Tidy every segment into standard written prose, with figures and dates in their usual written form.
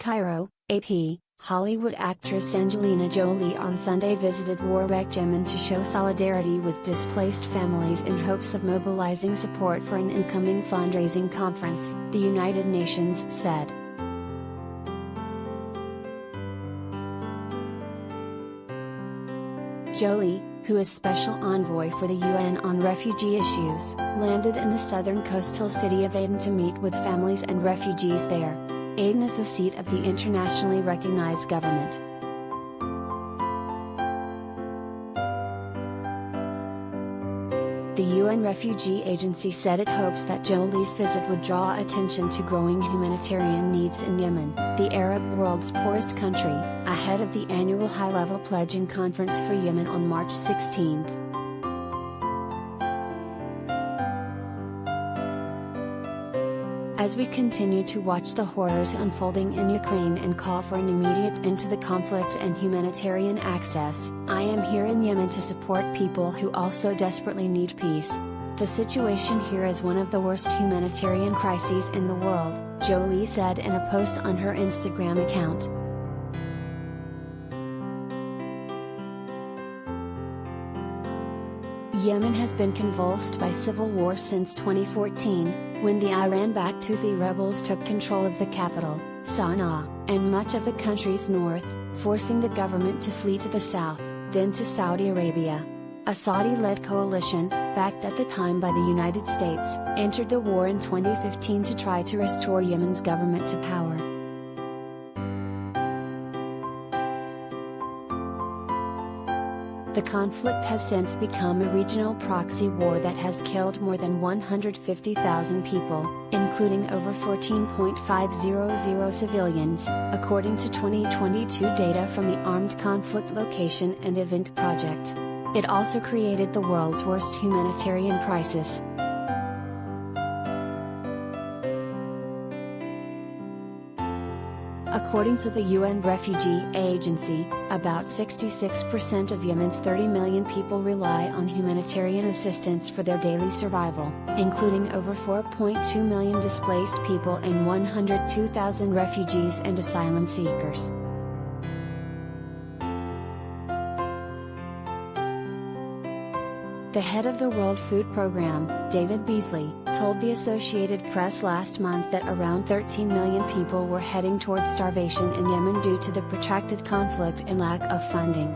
CAIRO, AP, Hollywood actress Angelina Jolie on Sunday visited war-wrecked Yemen to show solidarity with displaced families in hopes of mobilizing support for an incoming fundraising conference, the United Nations said. Jolie, who is Special Envoy for the UN on refugee issues, landed in the southern coastal city of Aden to meet with families and refugees there. Aden is the seat of the internationally recognized government. The UN Refugee Agency said it hopes that Jolie's visit would draw attention to growing humanitarian needs in Yemen, the Arab world's poorest country, ahead of the annual high-level pledging conference for Yemen on March 16. As we continue to watch the horrors unfolding in Ukraine and call for an immediate end to the conflict and humanitarian access, I am here in Yemen to support people who also desperately need peace. The situation here is one of the worst humanitarian crises in the world, Jolie said in a post on her Instagram account. Yemen has been convulsed by civil war since 2014, when the Iran-backed Houthi rebels took control of the capital, Sana'a, and much of the country's north, forcing the government to flee to the south, then to Saudi Arabia. A Saudi-led coalition, backed at the time by the United States, entered the war in 2015 to try to restore Yemen's government to power. The conflict has since become a regional proxy war that has killed more than 150,000 people, including over 14,500 civilians, according to 2022 data from the Armed Conflict Location and Event Project. It also created the world's worst humanitarian crisis. According to the UN Refugee Agency, about 66% of Yemen's 30 million people rely on humanitarian assistance for their daily survival, including over 4.2 million displaced people and 102,000 refugees and asylum seekers. The head of the World Food Programme, David Beasley, told the Associated Press last month that around 13 million people were heading towards starvation in Yemen due to the protracted conflict and lack of funding.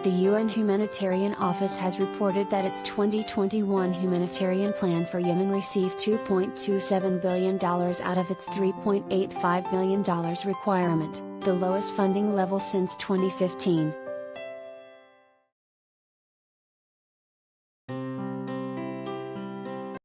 The UN Humanitarian Office has reported that its 2021 humanitarian plan for Yemen received $2.27 billion out of its $3.85 billion requirement, the lowest funding level since 2015.